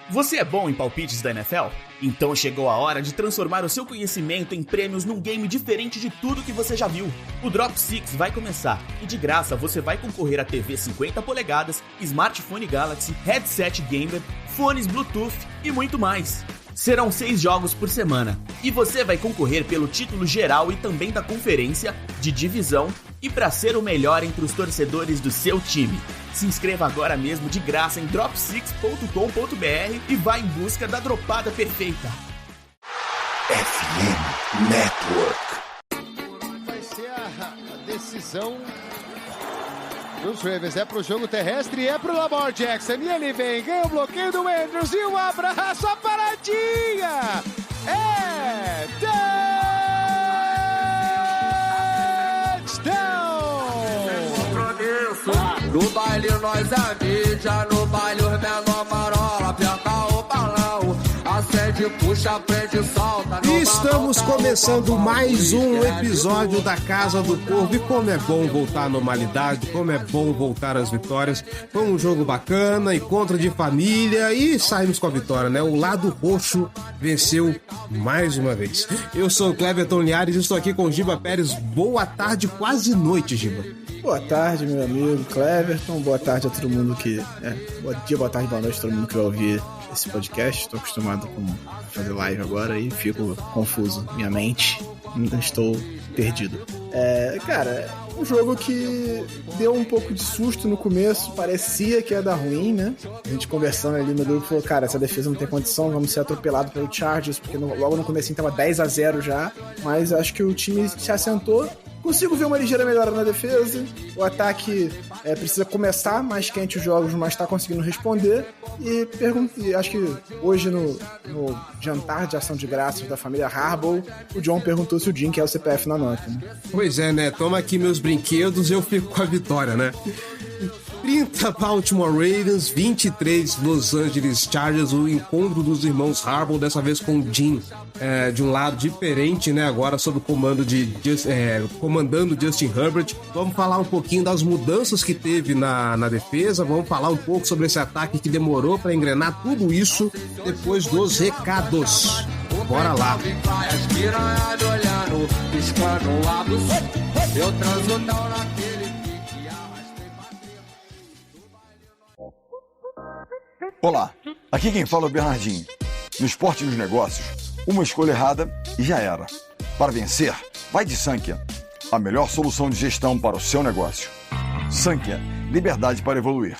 Você é bom em palpites da NFL? Então chegou a hora de transformar o seu conhecimento em prêmios num game diferente de tudo que você já viu. O Drop Six vai começar e de graça você vai concorrer a TV 50 polegadas, smartphone Galaxy, headset gamer, fones Bluetooth e muito mais. Serão 6 jogos por semana e você vai concorrer pelo título geral e também da conferência, de divisão e para ser o melhor entre os torcedores do seu time. Se inscreva agora mesmo de graça em dropsix.com.br e vá em busca da dropada perfeita. FM Network. Vai ser a decisão dos Ravens. É pro jogo terrestre e é pro Lamar Jackson. E ele vem, ganha o bloqueio do Andrews e um abraço, a paradinha! É touchdown! No baile nós é mídia, no baile os menor marola, aperta o balão, acende, puxa, prende, solta. Estamos começando mais um episódio da Casa do Corvo e como é bom voltar à normalidade, como é bom voltar às vitórias. Foi um jogo bacana, encontro de família e saímos com a vitória, né? O lado roxo venceu mais uma vez. Eu sou o Cleverton Linhares e estou aqui com o Giba Pérez. Boa tarde, quase noite, Giba. Boa tarde, meu amigo Cleverton. Boa tarde a todo mundo que... Bom dia, boa tarde, boa noite a todo mundo que vai ouvir esse podcast. Estou acostumado com fazer live agora e fico confuso. Minha mente, estou perdido. Cara, um jogo que deu um pouco de susto no começo. Parecia que ia dar ruim, né? A gente conversando ali no grupo falou, cara, essa defesa não tem condição, vamos ser atropelados pelo Chargers, porque logo no comecinho tava 10-0 já. Mas acho que o time se assentou. Consigo ver uma ligeira melhora na defesa. O ataque precisa começar mais quente os jogos, mas está conseguindo responder. E acho que hoje no jantar de ação de graças da família Harbaugh, o John perguntou se o Jim quer o CPF na nota. Né? Pois é, né? Toma aqui meus brinquedos e eu fico com a vitória, né? 30 Baltimore Ravens, 23 Los Angeles Chargers, o encontro dos irmãos Harbaugh, dessa vez com o Jim de um lado diferente, né? Agora sob o comando comandando Justin Herbert. Vamos falar um pouquinho das mudanças que teve na defesa, vamos falar um pouco sobre esse ataque que demorou para engrenar, tudo isso depois dos recados. Bora lá! Eu transo tão naquele. Olá, aqui quem fala é o Bernardinho. No esporte e nos negócios, uma escolha errada e já era. Para vencer, vai de Sankia, a melhor solução de gestão para o seu negócio. Sankia, liberdade para evoluir.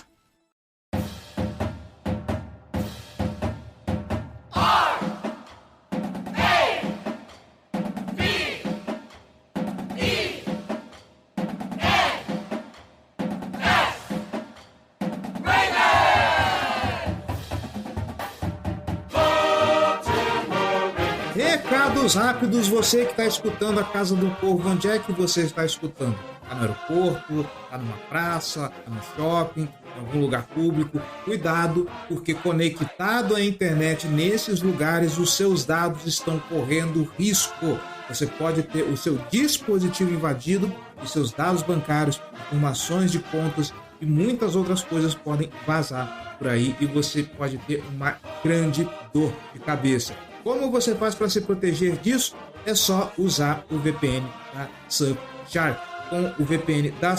Recados rápidos, você que está escutando a Casa do Corvo, onde é que você está escutando? Está no aeroporto, está numa praça, está no shopping, em algum lugar público. Cuidado, porque conectado à internet nesses lugares, os seus dados estão correndo risco. Você pode ter o seu dispositivo invadido, os seus dados bancários, informações de contas e muitas outras coisas podem vazar por aí e você pode ter uma grande dor de cabeça. Como você faz para se proteger disso? É só usar o VPN da Surfshark. Com o VPN da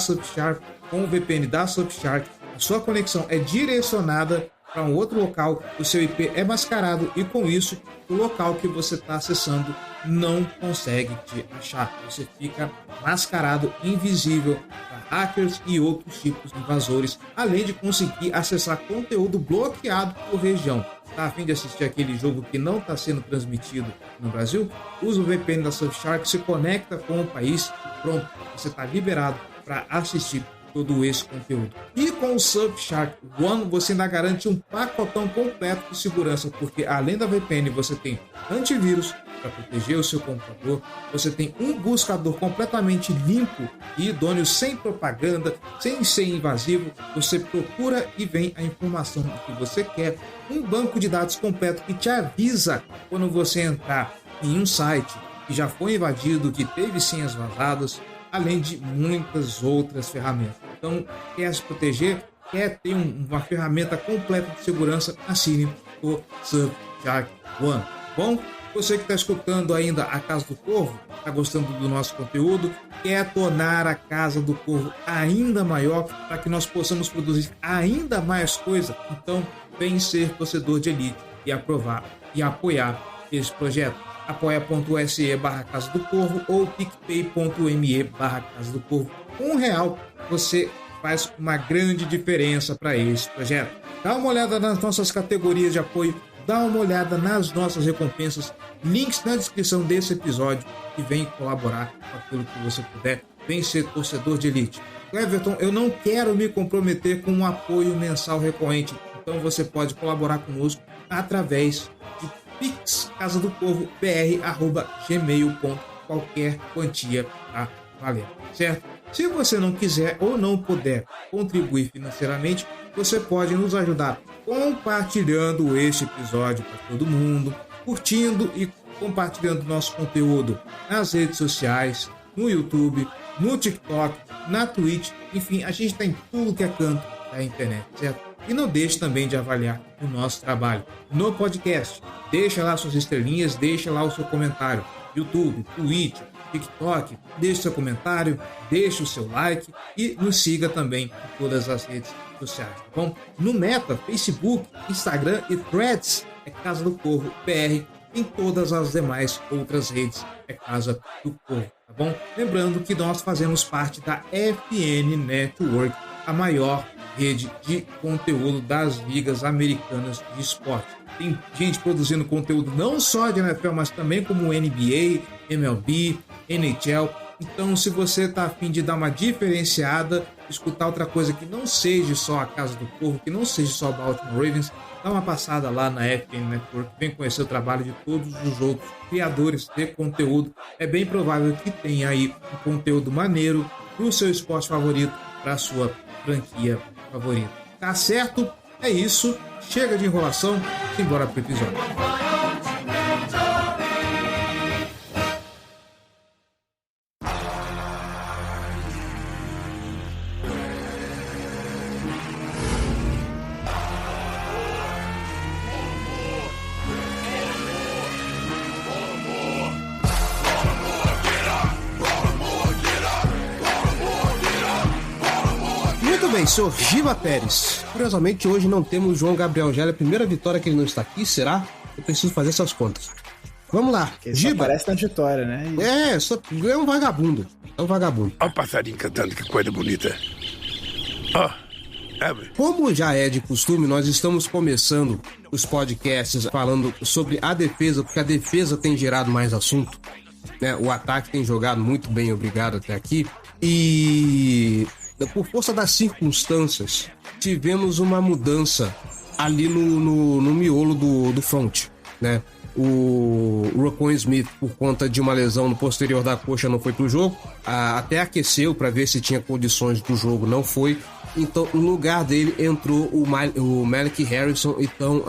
Surfshark, a sua conexão é direcionada para um outro local, o seu IP é mascarado e com isso o local que você está acessando não consegue te achar. Você fica mascarado, invisível para hackers e outros tipos de invasores, além de conseguir acessar conteúdo bloqueado por região. Tá a fim de assistir aquele jogo que não está sendo transmitido no Brasil? Usa o VPN da Surfshark, se conecta com o país e pronto, você está liberado para assistir todo esse conteúdo. E com o Surfshark One você ainda garante um pacotão completo de segurança, porque além da VPN você tem antivírus para proteger o seu computador, você tem um buscador completamente limpo e idôneo, sem propaganda, sem ser invasivo, você procura e vem a informação do que você quer, um banco de dados completo que te avisa quando você entrar em um site que já foi invadido, que teve senhas vazadas, além de muitas outras ferramentas. Então, quer se proteger? Quer ter uma ferramenta completa de segurança? Assine o Surfshark One. Bom, você que está escutando ainda a Casa do Corvo, está gostando do nosso conteúdo, quer tornar a Casa do Corvo ainda maior para que nós possamos produzir ainda mais coisa, então vem ser torcedor de elite e apoiar esse projeto. apoia.se/Casa do Corvo ou picpay.me/Casa do Corvo. R$1 você faz uma grande diferença para esse projeto. Dá uma olhada nas nossas categorias de apoio, dá uma olhada nas nossas recompensas, links na descrição desse episódio e vem colaborar com aquilo que você puder. Vem ser torcedor de elite. Cleverton, eu não quero me comprometer com um apoio mensal recorrente, então você pode colaborar conosco através de Pix, casadocorvobr@gmail.com. Qualquer quantia tá valendo, certo? Se você não quiser ou não puder contribuir financeiramente, você pode nos ajudar compartilhando este episódio para todo mundo, curtindo e compartilhando nosso conteúdo nas redes sociais, no YouTube, no TikTok, na Twitch, enfim, a gente está em tudo que é canto da internet, certo? E não deixe também de avaliar o nosso trabalho no podcast. Deixa lá suas estrelinhas, deixa lá o seu comentário. YouTube, Twitch, TikTok, deixe seu comentário, deixe o seu like e nos siga também em todas as redes sociais, tá bom? No Meta, Facebook, Instagram e Threads é Casa do Corvo BR. Em todas as demais outras redes é Casa do Corvo, tá bom? Lembrando que nós fazemos parte da FN Network, a maior rede de conteúdo das ligas americanas de esporte. Tem gente produzindo conteúdo não só de NFL, mas também como NBA, MLB, NHL. Então, se você está a fim de dar uma diferenciada, escutar outra coisa que não seja só a Casa do Corvo, que não seja só o Baltimore Ravens, dá uma passada lá na FN Network, vem conhecer o trabalho de todos os outros criadores de conteúdo. É bem provável que tenha aí um conteúdo maneiro para o seu esporte favorito, para a sua franquia favorita. Tá certo? É isso. Chega de enrolação. Simbora pro episódio. Senhor Giba Pérez. Curiosamente, hoje não temos João Gabriel Gelli. A primeira vitória que ele não está aqui, será? Eu preciso fazer essas contas. Vamos lá. Giba. Parece na vitória, né? É um vagabundo. É um vagabundo. Olha o passarinho cantando, que coisa bonita. Como já é de costume, nós estamos começando os podcasts falando sobre a defesa, porque a defesa tem gerado mais assunto, né? O ataque tem jogado muito bem, obrigado até aqui. E por força das circunstâncias, tivemos uma mudança ali no miolo do front, né? O Roquan Smith, por conta de uma lesão no posterior da coxa, não foi pro jogo. Até aqueceu para ver se tinha condições do jogo, não foi. Então, no lugar dele entrou o Malik Harrison. Então,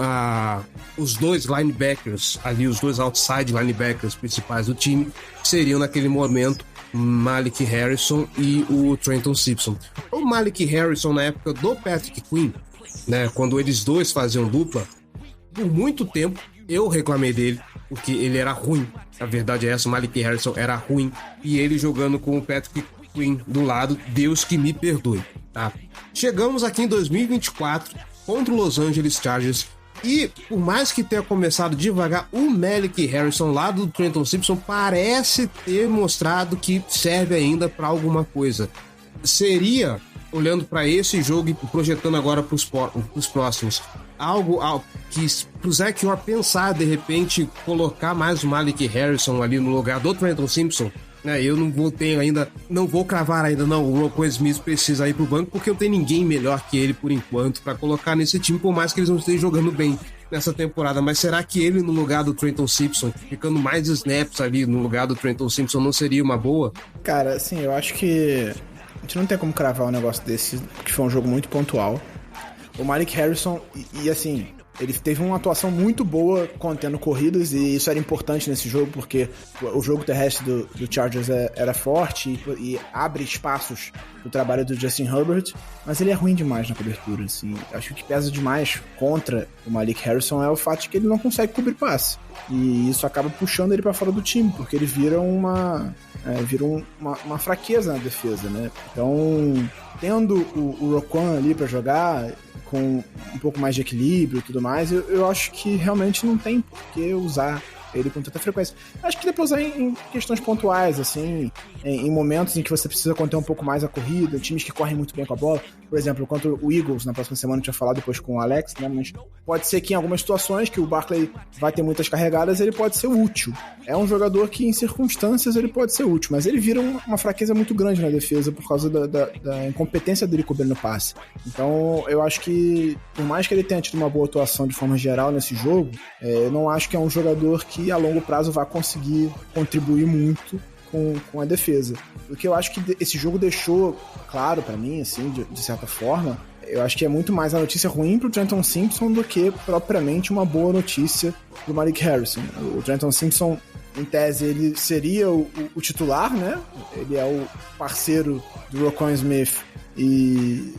os dois linebackers ali, os dois outside linebackers principais do time, seriam naquele momento Malik Harrison e o Trenton Simpson. O Malik Harrison, na época do Patrick Queen, né, quando eles dois faziam dupla, por muito tempo eu reclamei dele, porque ele era ruim. A verdade é essa, o Malik Harrison era ruim, e ele jogando com o Patrick Queen do lado, Deus que me perdoe, tá? Chegamos aqui em 2024 contra o Los Angeles Chargers, e por mais que tenha começado devagar, o Malik Harrison lá do Trenton Simpson parece ter mostrado que serve ainda para alguma coisa. Seria, olhando para esse jogo e projetando agora para os próximos, algo que pro Zach Orr pensar de repente colocar mais o Malik Harrison ali no lugar do Trenton Simpson, né? Eu não vou cravar ainda, não. O Roquan Smith precisa ir pro banco, porque não tem ninguém melhor que ele por enquanto para colocar nesse time, por mais que eles não estejam jogando bem nessa temporada. Mas será que ele no lugar do Trenton Simpson, ficando mais snaps ali no lugar do Trenton Simpson, não seria uma boa? Cara, assim, eu acho que a gente não tem como cravar um negócio desse, que foi um jogo muito pontual. O Malik Harrison, e assim, ele teve uma atuação muito boa contendo corridas, e isso era importante nesse jogo, porque o jogo terrestre do Chargers era forte e abre espaços pro trabalho do Justin Herbert, mas ele é ruim demais na cobertura, assim. Acho que o que pesa demais contra o Malik Harrison é o fato de que ele não consegue cobrir passe, e isso acaba puxando ele para fora do time, porque ele vira uma fraqueza na defesa, né? Então, tendo o Roquan ali para jogar com um pouco mais de equilíbrio e tudo mais, eu acho que realmente não tem por que usar ele com tanta frequência. Acho que dá pra usar em questões pontuais, assim, em momentos em que você precisa conter um pouco mais a corrida, times que correm muito bem com a bola. Por exemplo, contra o Eagles, na próxima semana, a gente vai falar depois com o Alex, né? Mas pode ser que em algumas situações que o Barkley vai ter muitas carregadas, ele pode ser útil. É um jogador que, em circunstâncias, ele pode ser útil, mas ele vira uma fraqueza muito grande na defesa por causa da incompetência dele cobrindo o passe. Então, eu acho que, por mais que ele tenha tido uma boa atuação de forma geral nesse jogo, eu não acho que é um jogador que, a longo prazo, vai conseguir contribuir muito com a defesa. O que eu acho que esse jogo deixou claro pra mim, assim, de certa forma, eu acho que é muito mais a notícia ruim pro Trenton Simpson do que propriamente uma boa notícia do Malik Harrison. O Trenton Simpson, em tese, ele seria o titular, né? Ele é o parceiro do Roquan Smith, e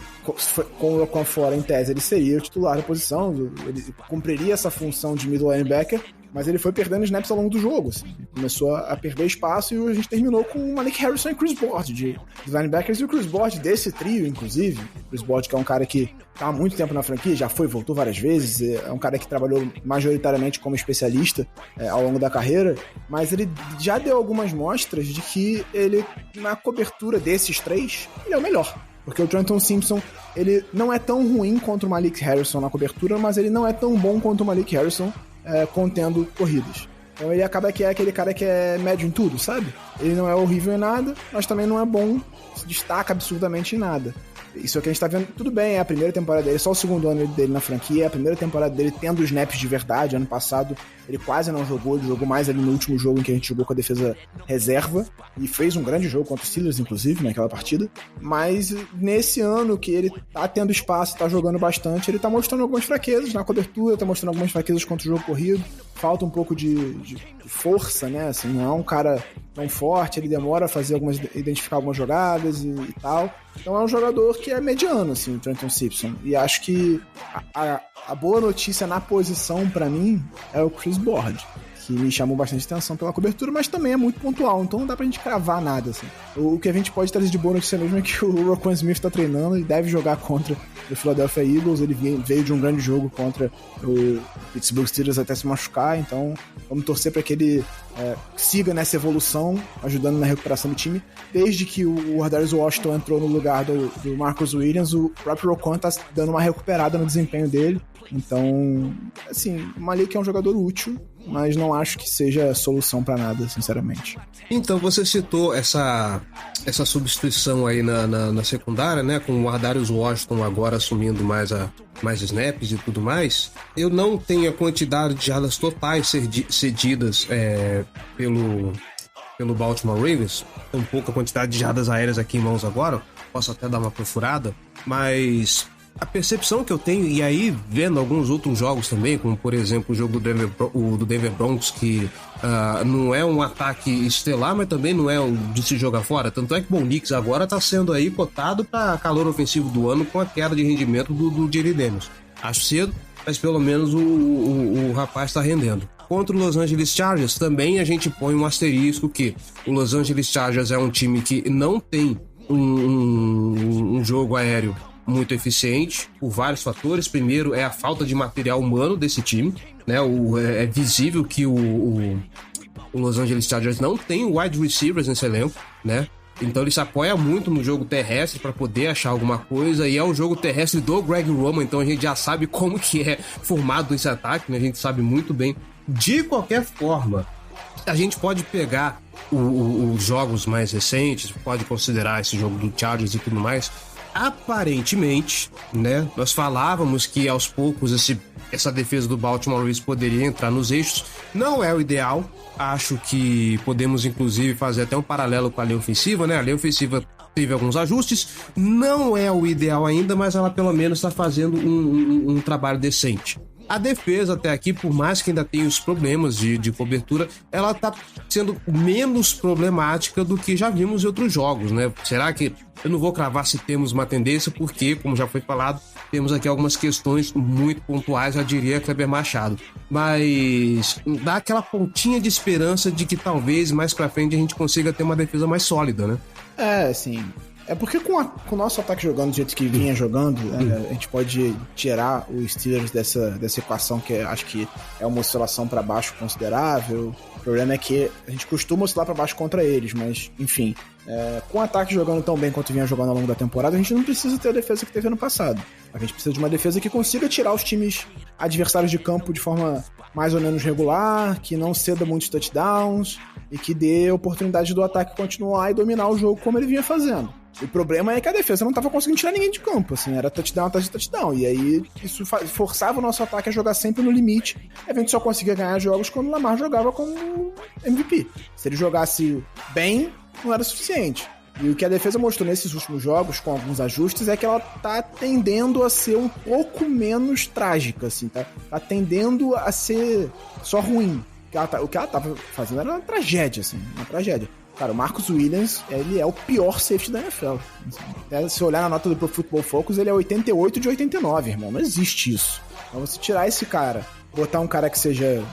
com o Roquan fora, em tese, ele seria o titular da posição, ele cumpriria essa função de middle linebacker, mas ele foi perdendo snaps ao longo do jogo, assim. Começou a perder espaço, e a gente terminou com o Malik Harrison e Chris Board de linebackers, e o Chris Board desse trio, inclusive. O Chris Board, que é um cara que tá há muito tempo na franquia, já voltou várias vezes, é um cara que trabalhou majoritariamente como especialista ao longo da carreira, mas ele já deu algumas mostras de que ele, na cobertura desses três, ele é o melhor. Porque o Trenton Simpson, ele não é tão ruim contra o Malik Harrison na cobertura, mas ele não é tão bom quanto o Malik Harrison contendo corridas. Então ele acaba que é aquele cara que é médio em tudo, sabe? Ele não é horrível em nada, mas também não é bom, se destaca absurdamente em nada. Isso é o que a gente tá vendo, tudo bem, é a primeira temporada dele, só o segundo ano dele na franquia, é a primeira temporada dele tendo snaps de verdade. Ano passado ele quase não jogou, ele jogou mais ali no último jogo em que a gente jogou com a defesa reserva, e fez um grande jogo contra os Steelers, inclusive, naquela partida. Mas nesse ano que ele tá tendo espaço, tá jogando bastante, ele tá mostrando algumas fraquezas na cobertura, tá mostrando algumas fraquezas contra o jogo corrido, falta um pouco de força, né, assim, não é um cara tão forte, ele demora a identificar algumas jogadas e tal. Então é um jogador que é mediano, assim, o Trenton Simpson. E acho que a boa notícia na posição, pra mim, é o Chris Board, que me chamou bastante atenção pela cobertura, mas também é muito pontual, então não dá pra gente cravar nada, assim. O que a gente pode trazer de boa notícia mesmo é que o Roquan Smith tá treinando e deve jogar contra o Philadelphia Eagles. Ele veio de um grande jogo contra o Pittsburgh Steelers até se machucar, então vamos torcer pra que ele siga nessa evolução, ajudando na recuperação do time. Desde que o Ardarius Washington entrou no lugar do Marcus Williams, o próprio Roquan tá dando uma recuperada no desempenho dele. Então, assim, o Malik é um jogador útil, mas não acho que seja solução pra nada, sinceramente. Então, você citou essa substituição aí na secundária, né, com o Ardarius Washington agora assumindo mais snaps e tudo mais. Eu não tenho a quantidade de jardas totais cedidas pelo Baltimore Ravens, um pouco a quantidade de jardas aéreas aqui em mãos agora, posso até dar uma procurada, mas a percepção que eu tenho, e aí vendo alguns outros jogos também, como por exemplo o jogo do Denver Broncos, que não é um ataque estelar, mas também não é de se jogar fora, tanto é que o Bo Nix agora está sendo aí cotado para calor ofensivo do ano com a queda de rendimento do Jerry Daniels. Acho cedo, mas pelo menos o rapaz está rendendo. Contra o Los Angeles Chargers também a gente põe um asterisco que o Los Angeles Chargers é um time que não tem um jogo aéreo muito eficiente por vários fatores. Primeiro é a falta de material humano desse time, né? É visível que o Los Angeles Chargers não tem wide receivers nesse elenco, né? Então ele se apoia muito no jogo terrestre para poder achar alguma coisa, e é o jogo terrestre do Greg Roman, então a gente já sabe como que é formado esse ataque, né? A gente sabe muito bem. De qualquer forma, a gente pode pegar os jogos mais recentes, pode considerar esse jogo do Chargers e tudo mais. Aparentemente, né, nós falávamos que aos poucos essa defesa do Baltimore Ravens poderia entrar nos eixos. Não é o ideal. Acho que podemos inclusive fazer até um paralelo com a linha ofensiva, né? A linha ofensiva teve alguns ajustes, não é o ideal ainda, mas ela pelo menos está fazendo um trabalho decente. A defesa até aqui, por mais que ainda tenha os problemas de cobertura, ela tá sendo menos problemática do que já vimos em outros jogos, né? Será que... Eu não vou cravar se temos uma tendência, porque, como já foi falado, temos aqui algumas questões muito pontuais, já diria Kleber Machado. Mas dá aquela pontinha de esperança de que talvez mais pra frente a gente consiga ter uma defesa mais sólida, né? Sim. É porque com o nosso ataque jogando do jeito que vinha jogando, a gente pode tirar os Steelers dessa equação, que acho que é uma oscilação para baixo considerável. O problema é que a gente costuma oscilar para baixo contra eles, mas, enfim, com o ataque jogando tão bem quanto vinha jogando ao longo da temporada, a gente não precisa ter a defesa que teve ano passado. A gente precisa de uma defesa que consiga tirar os times adversários de campo de forma mais ou menos regular, que não ceda muitos touchdowns e que dê oportunidade do ataque continuar e dominar o jogo como ele vinha fazendo. O problema é que a defesa não estava conseguindo tirar ninguém de campo, assim, era touchdown atrás de touchdown, e aí isso forçava o nosso ataque a jogar sempre no limite, e a gente só conseguia ganhar jogos quando o Lamar jogava como MVP. Se ele jogasse bem, não era suficiente. E o que a defesa mostrou nesses últimos jogos, com alguns ajustes, é que ela tá tendendo a ser um pouco menos trágica, assim, tá tendendo a ser só ruim. O que ela tava fazendo era uma tragédia, assim, uma tragédia. Cara, o Marcus Williams, ele é o pior safety da NFL. Se olhar na nota do Pro Football Focus, ele é 88 de 89, irmão. Não existe isso. Então, você tirar esse cara, botar um cara que seja...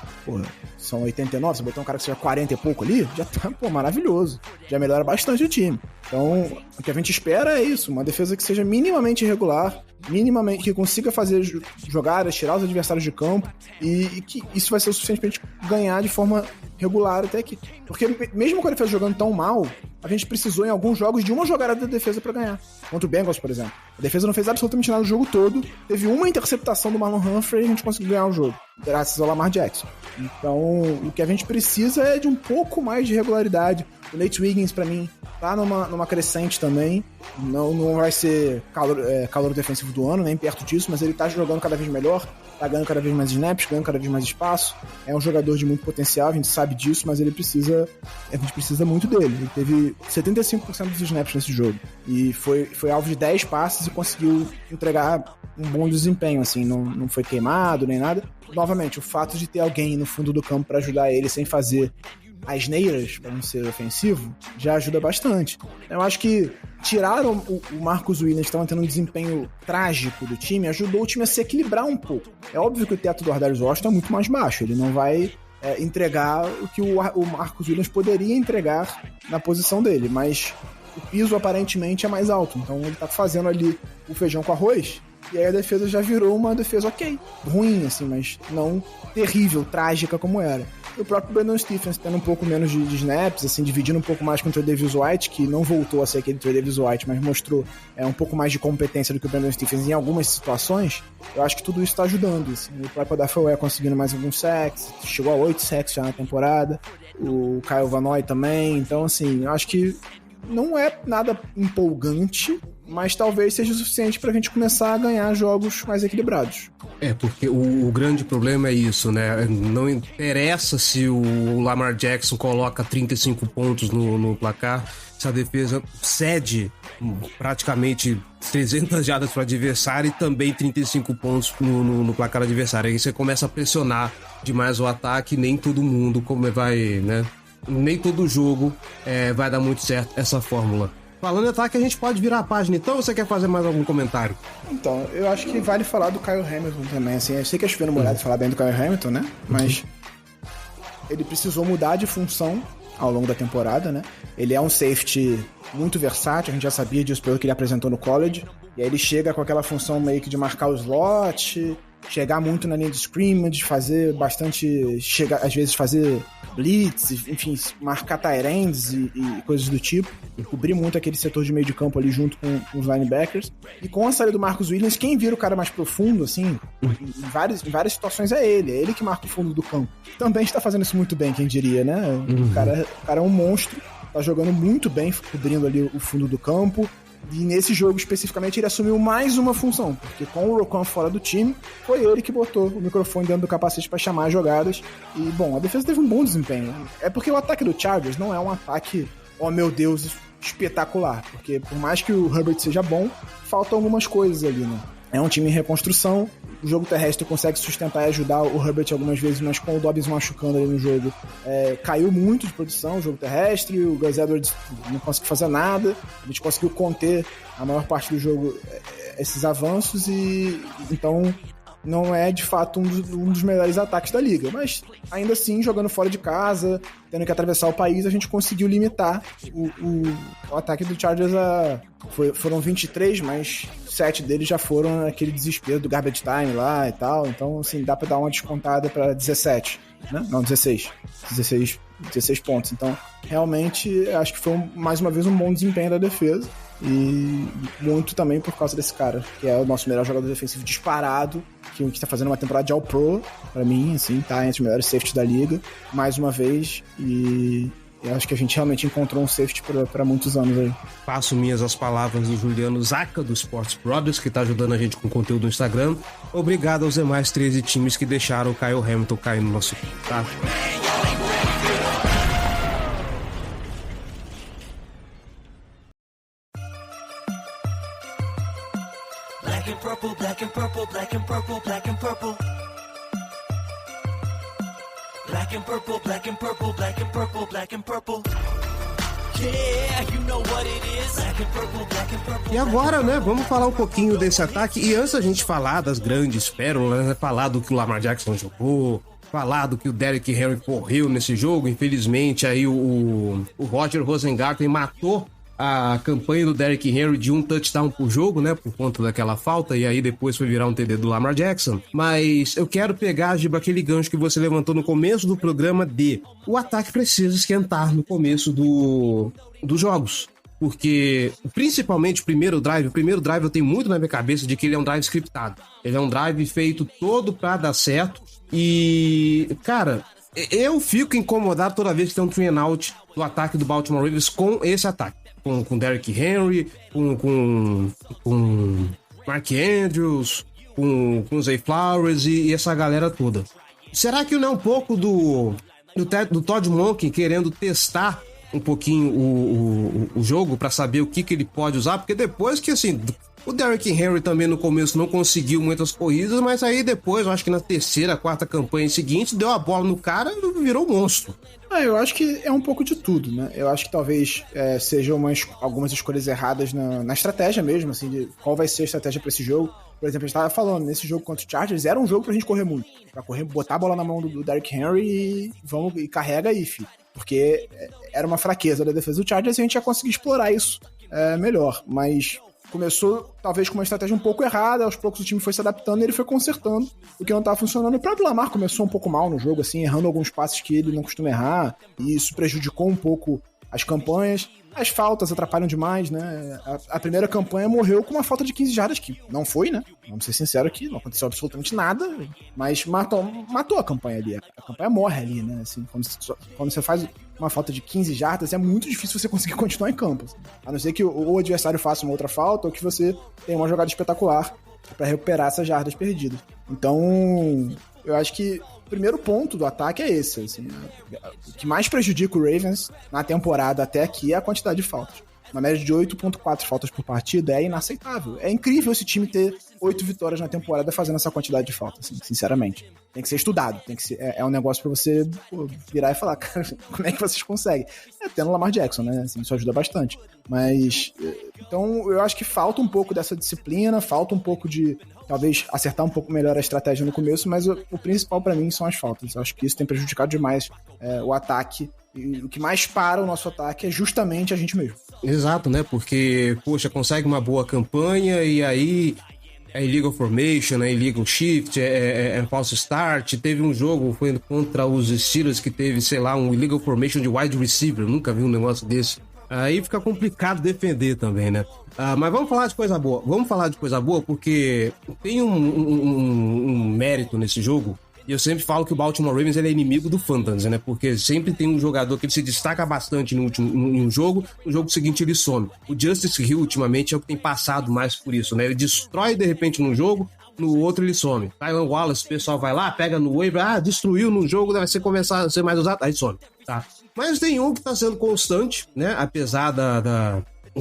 são 89, você botar um cara que seja 40 e pouco ali, já tá, maravilhoso. Já melhora bastante o time. Então, o que a gente espera é isso. Uma defesa que seja minimamente irregular, minimamente que consiga fazer jogadas, tirar os adversários de campo, e que isso vai ser o suficiente pra gente ganhar de forma regular até aqui. Porque mesmo quando ele foi jogando tão mal, a gente precisou em alguns jogos de uma jogada da defesa pra ganhar. Contra o Bengals, por exemplo. A defesa não fez absolutamente nada no jogo todo. Teve uma interceptação do Marlon Humphrey e a gente conseguiu ganhar o jogo, graças ao Lamar Jackson. Então, o que a gente precisa é de um pouco mais de regularidade. O Nate Wiggins, pra mim, tá numa crescente também. Não vai ser calor defensivo do ano, nem perto disso, mas ele tá jogando cada vez melhor, tá ganhando cada vez mais snaps, ganhando cada vez mais espaço. É um jogador de muito potencial, a gente sabe disso, mas a gente precisa muito dele. Ele teve 75% dos snaps nesse jogo. E foi alvo de 10 passes e conseguiu entregar um bom desempenho, assim, não foi queimado nem nada. Novamente, o fato de ter alguém no fundo do campo pra ajudar ele sem fazer asneiras, para não ser ofensivo, já ajuda bastante. Eu acho que tirar o Marcus Williams, que estava tendo um desempenho trágico do time, ajudou o time a se equilibrar um pouco. É óbvio que o teto do Ardarius Washington é muito mais baixo, ele não vai entregar o que o Marcus Williams poderia entregar na posição dele, mas o piso aparentemente é mais alto, então ele tá fazendo ali o feijão com arroz, e aí a defesa já virou uma defesa ok, ruim assim, mas não terrível, trágica como era. E o próprio Brandon Stephens tendo um pouco menos de snaps, assim, dividindo um pouco mais com o Trey Davis White, que não voltou a ser aquele Trey Davis White, mas mostrou um pouco mais de competência do que o Brandon Stephens em algumas situações. Eu acho que tudo isso tá ajudando. Assim. O próprio Dafoe conseguindo mais alguns sacks, chegou a 8 sacks já na temporada, o Kyle Van Noy também. Então, assim, eu acho que não é nada empolgante, mas talvez seja o suficiente pra gente começar a ganhar jogos mais equilibrados. Porque o grande problema é isso, né? Não interessa se o Lamar Jackson coloca 35 pontos no placar, se a defesa cede praticamente 300 jardas para o adversário e também 35 pontos no placar adversário. Aí você começa a pressionar demais o ataque, nem todo mundo vai, né? Nem todo jogo vai dar muito certo essa fórmula. Falando em ataque, a gente pode virar a página, então, ou você quer fazer mais algum comentário? Então, eu acho que vale falar do Kyle Hamilton também, assim, eu sei que é chovendo molhado falar bem do Kyle Hamilton, né, mas ele precisou mudar de função ao longo da temporada, né, ele é um safety muito versátil, a gente já sabia disso pelo que ele apresentou no college, e aí ele chega com aquela função meio que de marcar o slot, chegar muito na linha de scrimmage, fazer bastante, às vezes fazer blitz, enfim, marcar tight ends e coisas do tipo, e cobrir muito aquele setor de meio de campo ali junto com os linebackers. E com a saída do Marcus Williams, quem vira o cara mais profundo, assim, em várias situações é ele que marca o fundo do campo. Também está fazendo isso muito bem, quem diria, né? O cara é um monstro, tá jogando muito bem, cobrindo ali o fundo do campo. E nesse jogo especificamente ele assumiu mais uma função, porque com o Roquan fora do time, foi ele que botou o microfone dentro do capacete para chamar as jogadas. E, bom, a defesa teve um bom desempenho. É porque o ataque do Chargers não é um ataque, oh meu Deus, espetacular, porque por mais que o Herbert seja bom, faltam algumas coisas ali, né? É um time em reconstrução o jogo terrestre consegue sustentar e ajudar o Herbert algumas vezes, mas com o Dobbins machucando ali no jogo, caiu muito de produção o jogo terrestre, o Gus Edwards não conseguiu fazer nada, a gente conseguiu conter a maior parte do jogo esses avanços, e então não é de fato um dos melhores ataques da liga, mas ainda assim, jogando fora de casa, tendo que atravessar o país, a gente conseguiu limitar o ataque do Chargers foram 23, mas 7 deles já foram aquele desespero do garbage time lá e tal, então assim, dá pra dar uma descontada pra 17, né? Não, 16 pontos, então realmente acho que foi mais uma vez um bom desempenho da defesa, e muito também por causa desse cara, que é o nosso melhor jogador defensivo disparado, que tá fazendo uma temporada de All-Pro, pra mim, assim, tá entre os melhores safeties da liga, mais uma vez, e eu acho que a gente realmente encontrou um safety pra muitos anos aí. Passo minhas as palavras do Juliano Zaca, do Sports Brothers, que tá ajudando a gente com conteúdo no Instagram. Obrigado aos demais 13 times que deixaram o Kyle Hamilton cair no nosso time, tá? Black and purple, black and purple, black and purple, black and purple. Black and purple, black and purple, black and purple, black and purple. Yeah, you know what it is. Black and purple, black and purple. E agora, né, vamos falar um pouquinho desse ataque. E antes a gente falar das grandes pérolas, né, falar do que o Lamar Jackson jogou, falar do que o Derrick Henry correu nesse jogo. Infelizmente, aí o Roger Rosengarten matou a campanha do Derrick Henry de um touchdown por jogo, né, por conta daquela falta, e aí depois foi virar um TD do Lamar Jackson. Mas eu quero pegar, Giba, aquele gancho que você levantou no começo do programa o ataque precisa esquentar no começo dos jogos. Porque, principalmente o primeiro drive eu tenho muito na minha cabeça de que ele é um drive scriptado. Ele é um drive feito todo pra dar certo. E, cara, eu fico incomodado toda vez que tem um three and out do ataque do Baltimore Ravens com esse ataque. Com Derrick Henry, com Mark Andrews, com Zay Flowers e essa galera toda. Será que não é um pouco do Todd Monken querendo testar um pouquinho o jogo para saber o que ele pode usar? Porque depois que, assim, o Derrick Henry também no começo não conseguiu muitas corridas, mas aí depois, eu acho que na terceira, quarta campanha seguinte, deu a bola no cara e virou um monstro. Eu acho que é um pouco de tudo, né? Eu acho que talvez sejam algumas escolhas erradas na estratégia mesmo, assim, de qual vai ser a estratégia para esse jogo. Por exemplo, a gente tava falando, nesse jogo contra o Chargers, era um jogo pra gente correr muito. Pra correr, botar a bola na mão do Derrick Henry e carrega aí, filho. Porque era uma fraqueza da defesa do Chargers e a gente ia conseguir explorar isso melhor. Mas começou, talvez, com uma estratégia um pouco errada, aos poucos o time foi se adaptando e ele foi consertando o que não estava funcionando. O próprio Lamar começou um pouco mal no jogo, assim, errando alguns passes que ele não costuma errar, e isso prejudicou um pouco as campanhas. As faltas atrapalham demais, né? A primeira campanha morreu com uma falta de 15 jardas, que não foi, né? Vamos ser sinceros aqui, não aconteceu absolutamente nada, mas matou a campanha ali. A campanha morre ali, né? Assim, quando você faz uma falta de 15 jardas, é muito difícil você conseguir continuar em campo. Assim. A não ser que o adversário faça uma outra falta ou que você tenha uma jogada espetacular para recuperar essas jardas perdidas. Então, eu acho que o primeiro ponto do ataque é esse. Assim, o que mais prejudica o Ravens na temporada até aqui é a quantidade de faltas. Uma média de 8.4 faltas por partida é inaceitável. É incrível esse time ter 8 vitórias na temporada fazendo essa quantidade de faltas, assim, sinceramente. Tem que ser estudado. É um negócio pra você virar e falar, cara, como é que vocês conseguem? Tendo Lamar Jackson, né? Assim, isso ajuda bastante. Mas, então, eu acho que falta um pouco dessa disciplina, falta um pouco de, talvez, acertar um pouco melhor a estratégia no começo, mas o principal pra mim são as faltas. Eu acho que isso tem prejudicado demais o ataque. E o que mais para o nosso ataque é justamente a gente mesmo. Exato, né? Porque, poxa, consegue uma boa campanha e aí é illegal formation, é illegal shift, é false start. Teve um jogo, foi contra os Steelers, que teve, sei lá, um illegal formation de wide receiver. Eu nunca vi um negócio desse. Aí fica complicado defender também, né? Mas vamos falar de coisa boa. Vamos falar de coisa boa porque tem um mérito nesse jogo. E eu sempre falo que o Baltimore Ravens ele é inimigo do fantasy, né? Porque sempre tem um jogador que ele se destaca bastante em um jogo, no jogo seguinte ele some. O Justice Hill, ultimamente, é o que tem passado mais por isso, né? Ele destrói, de repente, num jogo, no outro ele some. Tylan Wallace, o pessoal vai lá, pega no waiver, destruiu no jogo, vai ser começar a ser mais usado, aí some, tá? Mas tem um que tá sendo constante, né? Apesar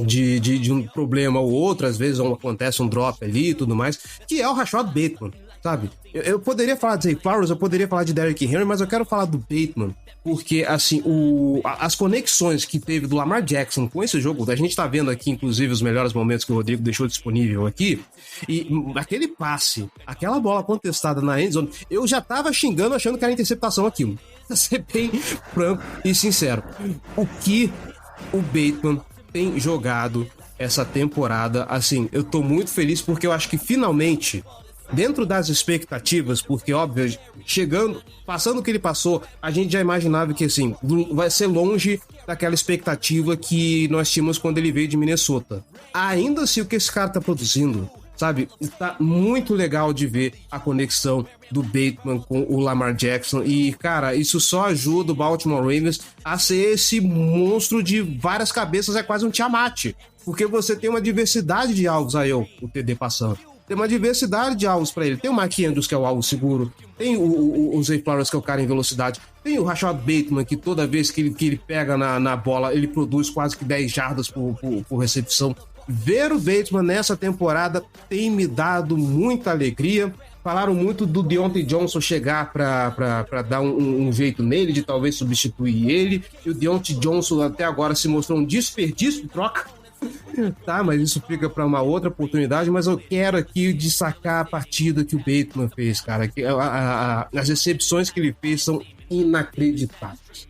de um problema ou outro, às vezes acontece um drop ali e tudo mais, que é o Rashad Bateman. sabe? Eu poderia falar de Zay Flowers, eu poderia falar de Derrick Henry, mas eu quero falar do Bateman, porque, assim, as conexões que teve do Lamar Jackson com esse jogo, a gente tá vendo aqui, inclusive, os melhores momentos que o Rodrigo deixou disponível aqui, e aquele passe, aquela bola contestada na endzone, eu já tava xingando, achando que era interceptação aquilo. Pra ser bem franco e sincero. O que o Bateman tem jogado essa temporada, assim, eu tô muito feliz porque eu acho que finalmente, dentro das expectativas, porque óbvio, passando o que ele passou, a gente já imaginava que, assim, vai ser longe daquela expectativa que nós tínhamos quando ele veio de Minnesota. Ainda assim, o que esse cara tá produzindo, sabe, tá muito legal de ver a conexão do Bateman com o Lamar Jackson e, cara, isso só ajuda o Baltimore Ravens a ser esse monstro de várias cabeças, é quase um Tiamat, porque você tem uma diversidade de alvos aí, o TD passando. Tem uma diversidade de alvos pra ele. Tem o Mark Andrews, que é o alvo seguro. Tem o Zay Flowers, que é o cara em velocidade. Tem o Rashad Bateman, que toda vez que ele pega na bola, ele produz quase que 10 jardas por recepção. Ver o Bateman nessa temporada tem me dado muita alegria. Falaram muito do Deontay Johnson chegar pra dar um jeito nele, de talvez substituir ele. E o Deontay Johnson até agora se mostrou um desperdício de troca. Tá, mas isso fica pra uma outra oportunidade. Mas eu quero aqui destacar a partida que o Bateman fez, cara. As recepções que ele fez são inacreditáveis.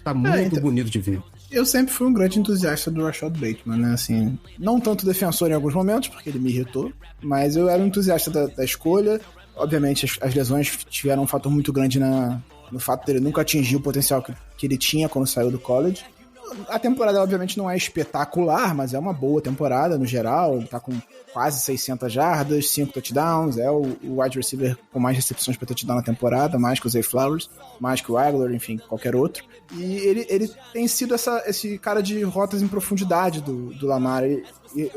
Tá muito bonito de ver. Eu sempre fui um grande entusiasta do Rashad Bateman, né, assim, não tanto defensor em alguns momentos, porque ele me irritou, mas eu era um entusiasta da escolha. Obviamente as lesões tiveram um fator muito grande no fato dele nunca atingir o potencial que ele tinha quando saiu do college. A temporada, obviamente, não é espetacular, mas é uma boa temporada no geral. Ele tá com quase 600 jardas, 5 touchdowns, é o wide receiver com mais recepções para touchdown na temporada, mais que o Zay Flowers, mais que o Aguilar, enfim, qualquer outro. E ele tem sido esse cara de rotas em profundidade do Lamar. E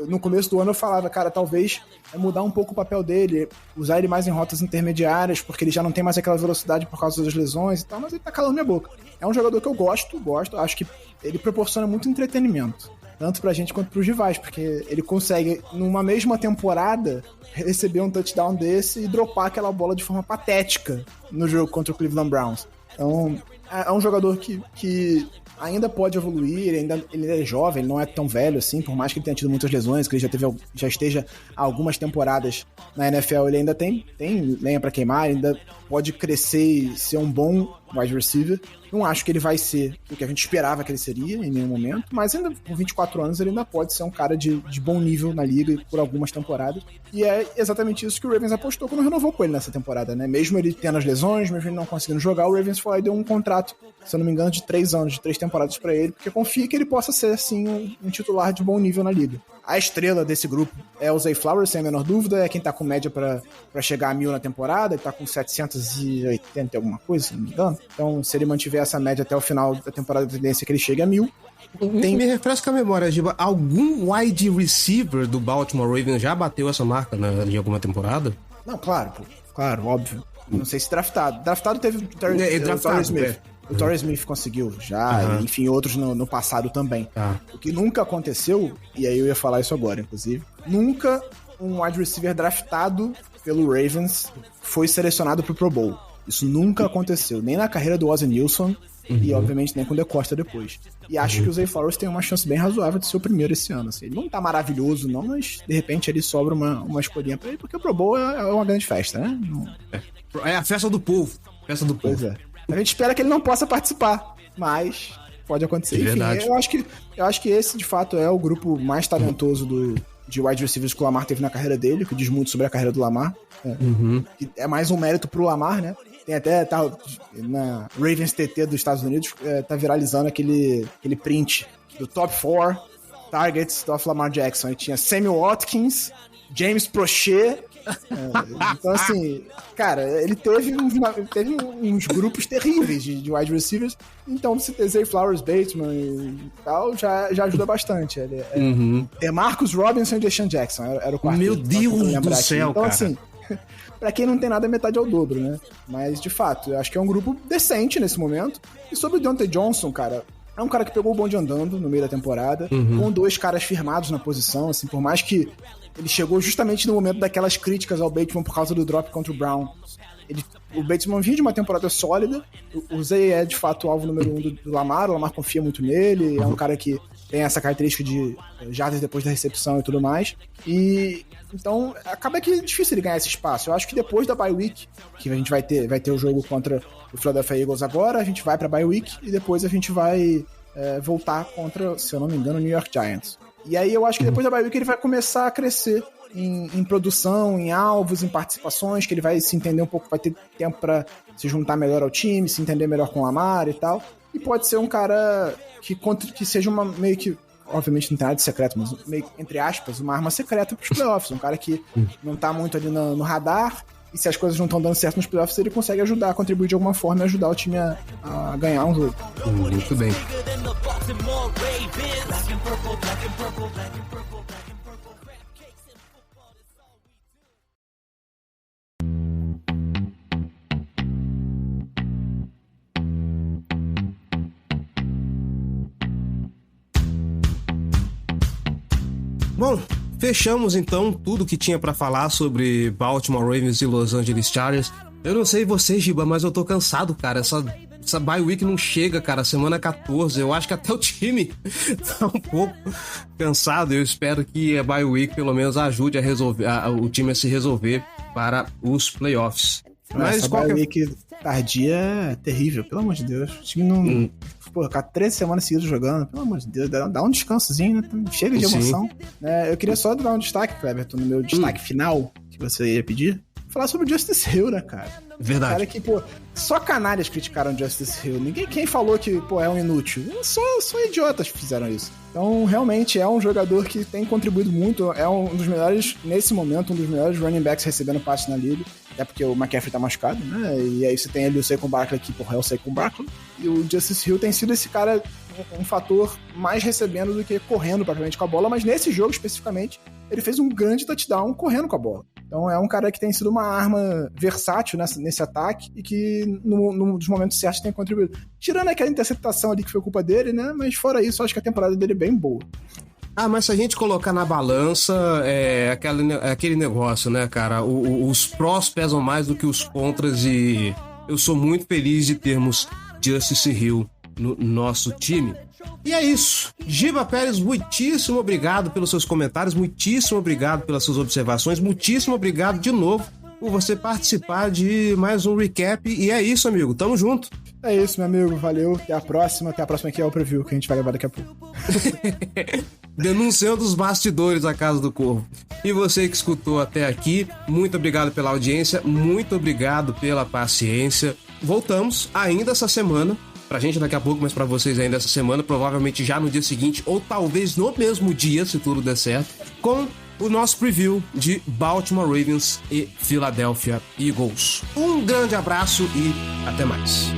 no começo do ano eu falava, cara, talvez mudar um pouco o papel dele, usar ele mais em rotas intermediárias, porque ele já não tem mais aquela velocidade por causa das lesões e tal, mas ele tá calando minha boca. É um jogador que eu gosto, acho que ele proporciona muito entretenimento, tanto pra gente quanto pros rivais, porque ele consegue, numa mesma temporada, receber um touchdown desse e dropar aquela bola de forma patética no jogo contra o Cleveland Browns. Então, é um jogador que ainda pode evoluir, ele é jovem, ele não é tão velho assim, por mais que ele tenha tido muitas lesões, que ele já esteja há algumas temporadas na NFL, ele ainda tem lenha pra queimar, ele ainda pode crescer e ser um bom wide receiver. Não acho que ele vai ser o que a gente esperava que ele seria em nenhum momento, mas ainda com 24 anos ele ainda pode ser um cara de bom nível na liga por algumas temporadas. E é exatamente isso que o Ravens apostou quando renovou com ele nessa temporada, né? Mesmo ele tendo as lesões, mesmo ele não conseguindo jogar, o Ravens foi lá e deu um contrato, se eu não me engano, de 3 anos, de 3 temporadas pra ele, porque confia que ele possa ser, assim, um titular de bom nível na liga. A estrela desse grupo é o Zay Flowers, sem a menor dúvida, é quem tá com média pra chegar a 1.000 na temporada, ele tá com 780 e alguma coisa, se não me engano. Então, se ele mantiver essa média até o final da temporada, a tendência é que ele chegue a 1.000. Me refresca a memória, Giba. Algum wide receiver do Baltimore Ravens já bateu essa marca em alguma temporada? Não, claro, óbvio. Não sei se draftado. Draftado teve o Torrey Smith. O Torrey Smith conseguiu já, enfim, outros no passado também. O que nunca aconteceu, e aí eu ia falar isso agora, inclusive, nunca um wide receiver draftado pelo Ravens foi selecionado pro Pro Bowl. Isso nunca aconteceu, nem na carreira do Ozzie Nilsson, e obviamente nem com o DeCosta depois. E acho que o Zay Flowers tem uma chance bem razoável de ser o primeiro esse ano. Assim. Ele não tá maravilhoso não, mas de repente ele sobra uma escolhinha pra ele, porque o Pro Bowl é uma grande festa, né? É a festa do povo. Pois é. A gente espera que ele não possa participar, mas pode acontecer. Enfim, eu acho que esse, de fato, é o grupo mais talentoso de wide receivers que o Lamar teve na carreira dele, o que diz muito sobre a carreira do Lamar. É mais um mérito pro Lamar, né? Tem até, na Ravens TT dos Estados Unidos, tá viralizando aquele print do top 4 targets do Lamar Jackson. E tinha Samuel Watkins, James Prochet. Então, assim, cara, ele teve uns grupos terríveis de wide receivers. Então, se ter Zay Flowers, Bateman e tal, já ajuda bastante. Marcus Robinson e Deshaun Jackson era o quarto. Meu Deus do céu, então, cara. Assim, pra quem não tem nada, metade é o dobro, né? Mas, de fato, eu acho que é um grupo decente nesse momento. E sobre o Deontay Johnson, cara, é um cara que pegou o bonde andando no meio da temporada, com 2 caras firmados na posição, assim, por mais que ele chegou justamente no momento daquelas críticas ao Bateman por causa do drop contra o Brown. O Bateman vinha de uma temporada sólida, o Zay é de fato o alvo número 1 do Lamar, o Lamar confia muito nele, é um cara que tem essa característica de jardas depois da recepção e tudo mais, e então acaba que é difícil ele ganhar esse espaço. Eu acho que depois da bye week, que a gente vai ter o jogo contra o Philadelphia Eagles agora, a gente vai pra bye week e depois a gente vai voltar contra, se eu não me engano, o New York Giants. E aí eu acho que depois da bye week ele vai começar a crescer em produção, em alvos, em participações, que ele vai se entender um pouco, vai ter tempo pra se juntar melhor ao time, se entender melhor com o Lamar e tal. E pode ser um cara que seja uma meio que, obviamente não tem nada de secreto, mas meio, entre aspas, uma arma secreta pros playoffs. Um cara que não tá muito ali no radar, e se as coisas não estão dando certo nos playoffs, ele consegue ajudar, contribuir de alguma forma e ajudar o time a ganhar um jogo. Muito bem. Bom, fechamos então tudo que tinha pra falar sobre Baltimore Ravens e Los Angeles Chargers. Eu não sei você, Giba, mas eu tô cansado, cara. Essa bye week não chega, cara. Semana 14. Eu acho que até o time tá um pouco cansado. Eu espero que a bye week pelo menos ajude a resolver, o time a se resolver para os playoffs. Mas essa bye week tardia é terrível, pelo amor de Deus. O time não... Pô, ficar 13 semanas seguidas jogando, pelo amor de Deus, dá um descansozinho, né? Chega de emoção. Eu queria só dar um destaque, Cleberton, no meu destaque final, que você ia pedir. Falar sobre o Justice Hill, né, cara? Verdade. Cara que, pô, só canalhas criticaram o Justice Hill. Quem falou que, pô, é um inútil? Só idiotas que fizeram isso. Então, realmente, é um jogador que tem contribuído muito. É um dos melhores, nesse momento, um dos melhores running backs recebendo passe na liga. Até porque o McCaffrey tá machucado, né? E aí você tem ali o Saquon Barkley, que, porra, é o Saquon Barkley. E o Justice Hill tem sido esse cara, um fator mais recebendo do que correndo propriamente com a bola. Mas nesse jogo, especificamente, ele fez um grande touchdown correndo com a bola. Então é um cara que tem sido uma arma versátil nesse ataque e que nos momentos certos tem contribuído. Tirando aquela interceptação ali que foi culpa dele, né? Mas fora isso, acho que a temporada dele é bem boa. Mas se a gente colocar na balança, aquele negócio, né, cara? Os prós pesam mais do que os contras e eu sou muito feliz de termos Justice Hill no nosso time. E é isso. Giba Pérez, muitíssimo obrigado pelos seus comentários, muitíssimo obrigado pelas suas observações, muitíssimo obrigado de novo por você participar de mais um recap. E é isso, amigo. Tamo junto. É isso, meu amigo. Valeu. Até a próxima. Até a próxima aqui é o preview que a gente vai levar daqui a pouco. Denunciando os bastidores da Casa do Corvo. E você que escutou até aqui, muito obrigado pela audiência, muito obrigado pela paciência. Voltamos ainda essa semana. Pra gente daqui a pouco, mas pra vocês ainda essa semana, provavelmente já no dia seguinte, ou talvez no mesmo dia, se tudo der certo, com o nosso preview de Baltimore Ravens e Philadelphia Eagles. Um grande abraço e até mais.